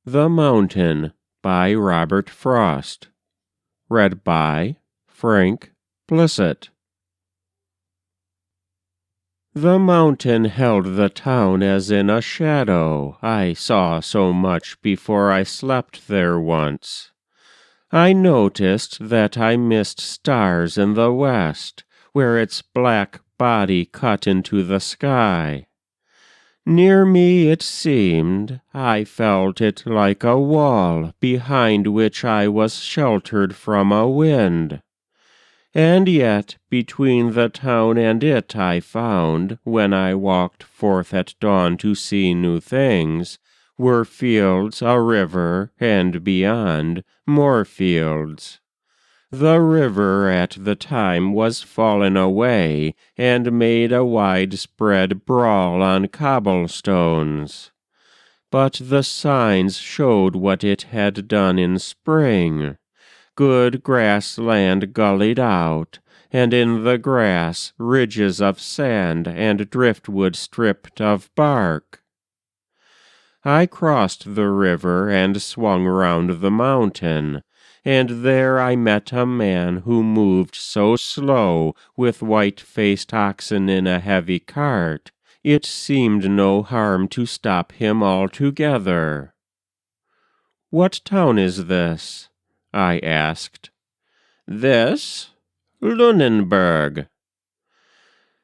The Mountain by Robert Frost. Read by Frank Blissett. The mountain held the town as in a shadow. I saw so much before I slept there once. I noticed that I missed stars in the west, where its black body cut into the sky. Near me it seemed, I felt it like a wall behind which I was sheltered from a wind. And yet between the town and it I found, when I walked forth at dawn to see new things, were fields, a river, and beyond, more fields. The river at the time was fallen away, and made a widespread brawl on cobblestones. But the signs showed what it had done in spring. Good grassland gullied out, and in the grass ridges of sand and driftwood stripped of bark. I crossed the river and swung round the mountain, and there I met a man who moved so slow, with white-faced oxen in a heavy cart, it seemed no harm to stop him altogether. "What town is this?" I asked. "This? Lunenburg."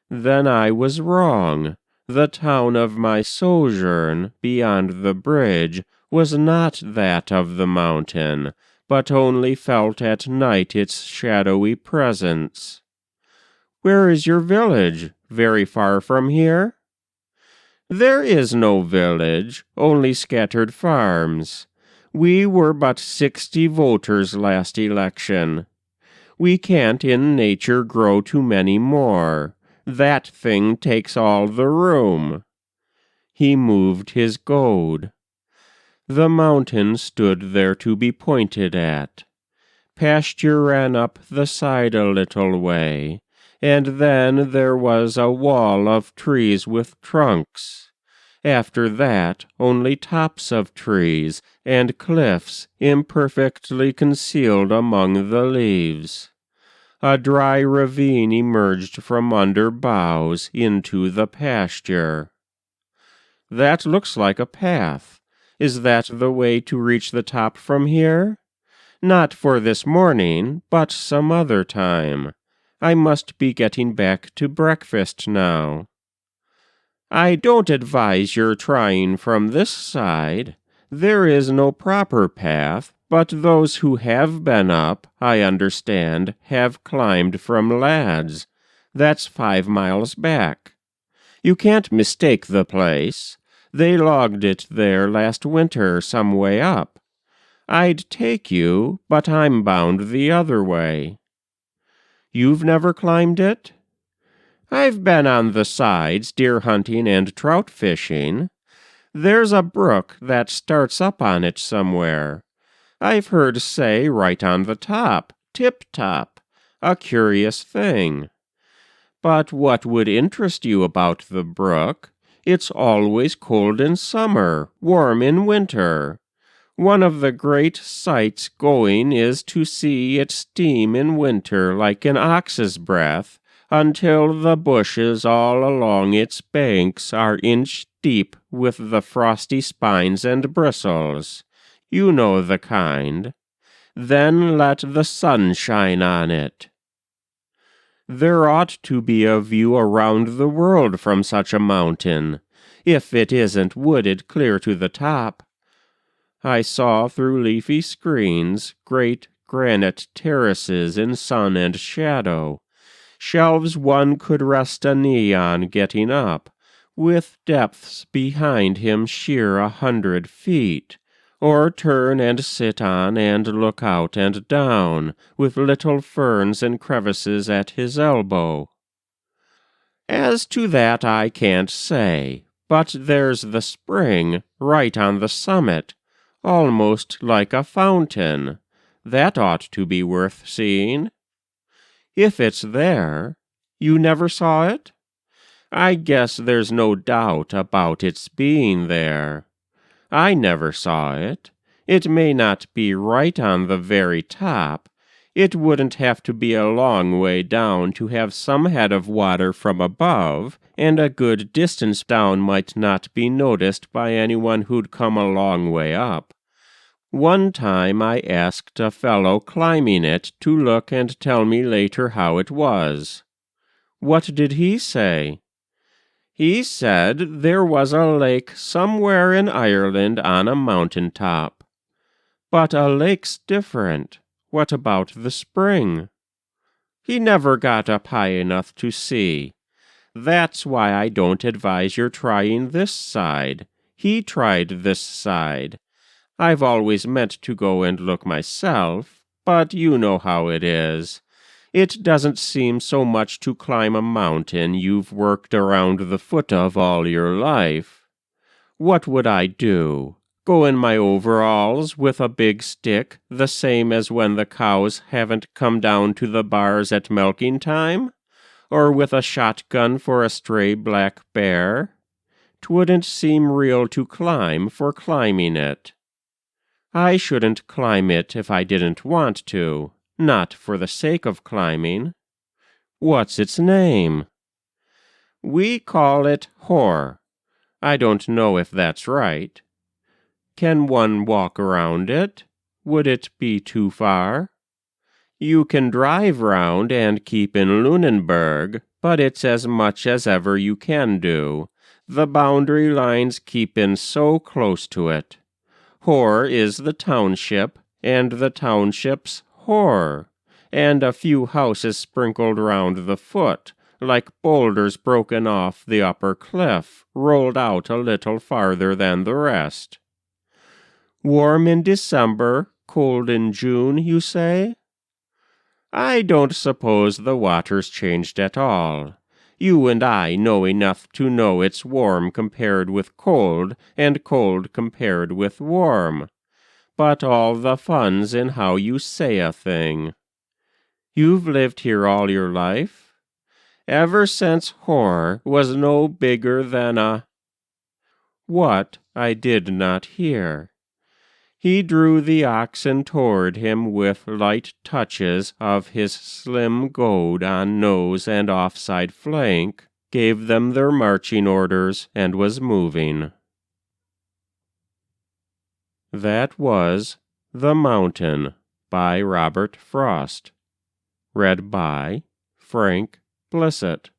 Then I was wrong. The town of my sojourn, beyond the bridge, was not that of the mountain, but only felt at night its shadowy presence. "Where is your village? Very far from here?" "There is no village, only scattered farms. We were but 60 voters last election. We can't in nature grow too many more. That thing takes all the room." He moved his goad. The mountain stood there to be pointed at. Pasture ran up the side a little way, and then there was a wall of trees with trunks. After that, only tops of trees and cliffs imperfectly concealed among the leaves. A dry ravine emerged from under boughs into the pasture. "That looks like a path. Is that the way to reach the top from here?" "Not for this morning, but some other time. I must be getting back to breakfast now." "I don't advise your trying from this side. There is no proper path, but those who have been up, I understand, have climbed from lads. That's 5 miles back. You can't mistake the place. They logged it there last winter some way up. I'd take you, but I'm bound the other way." "You've never climbed it?" "I've been on the sides, deer hunting and trout fishing. There's a brook that starts up on it somewhere. I've heard say right on the top, tip-top, a curious thing. But what would interest you about the brook? It's always cold in summer, warm in winter. One of the great sights going is to see it steam in winter like an ox's breath, until the bushes all along its banks are inch deep with the frosty spines and bristles. You know the kind. Then let the sun shine on it." "There ought to be a view around the world from such a mountain, if it isn't wooded clear to the top." I saw through leafy screens great granite terraces in sun and shadow, shelves one could rest a knee on getting up, with depths behind him sheer 100 feet, or turn and sit on and look out and down, with little ferns and crevices at his elbow. "As to that I can't say, but there's the spring right on the summit, almost like a fountain. That ought to be worth seeing." "If it's there. You never saw it?" "I guess there's no doubt about its being there. I never saw it. It may not be right on the very top. It wouldn't have to be a long way down to have some head of water from above, and a good distance down might not be noticed by anyone who'd come a long way up. One time I asked a fellow climbing it to look and tell me later how it was. What did he say? He said there was a lake somewhere in Ireland on a mountain top. But a lake's different. What about the spring? He never got up high enough to see. That's why I don't advise your trying this side. He tried this side. I've always meant to go and look myself, but you know how it is. It doesn't seem so much to climb a mountain you've worked around the foot of all your life. What would I do? Go in my overalls with a big stick, the same as when the cows haven't come down to the bars at milking time? Or with a shotgun for a stray black bear? 'Twouldn't seem real to climb for climbing it. I shouldn't climb it if I didn't want to, not for the sake of climbing. What's its name? We call it Hor. I don't know if that's right. Can one walk around it? Would it be too far? You can drive round and keep in Lunenburg, but it's as much as ever you can do. The boundary lines keep in so close to it. Hor is the township, and the township's Hor, and a few houses sprinkled round the foot, like boulders broken off the upper cliff, rolled out a little farther than the rest. Warm in December, cold in June, you say? I don't suppose the water's changed at all. You and I know enough to know it's warm compared with cold, and cold compared with warm. But all the fun's in how you say a thing. You've lived here all your life? Ever since Hor was no bigger than a— What? I did not hear. He drew the oxen toward him with light touches of his slim goad on nose and offside flank, gave them their marching orders, and was moving. That was The Mountain by Robert Frost. Read by Frank Blissett.